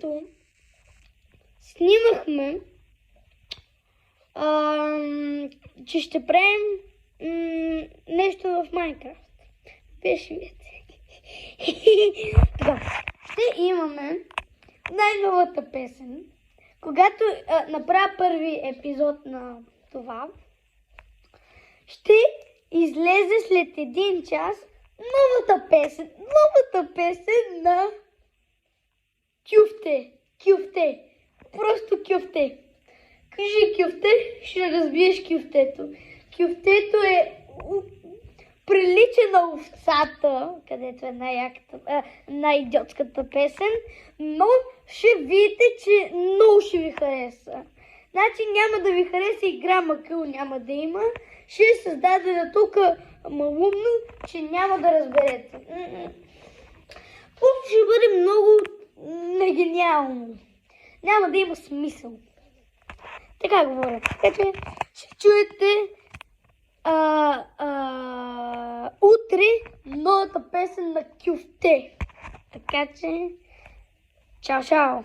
видеото снимахме, че ще правим нещо в Майнкрафт. Беше ми така, ще имаме най-новата песен. Когато направя първи епизод на това, ще излезе след 1 час новата песен на Кюфте. Просто Кюфте. Кажи Кюфте, ще разбиеш Кюфтето. Кюфтето прилича на овцата, където е най-идиотската песен, но ще видите, че много ще ви хареса. Значи няма да ви хареса и грам акъл няма да има. Ще е създадена тук малумно, че няма да разберете. Просто ще бъде много негениално. Няма да има смисъл. Така говоря. Така че ще чуете утре новата песен на Кюфте. Така че, чао!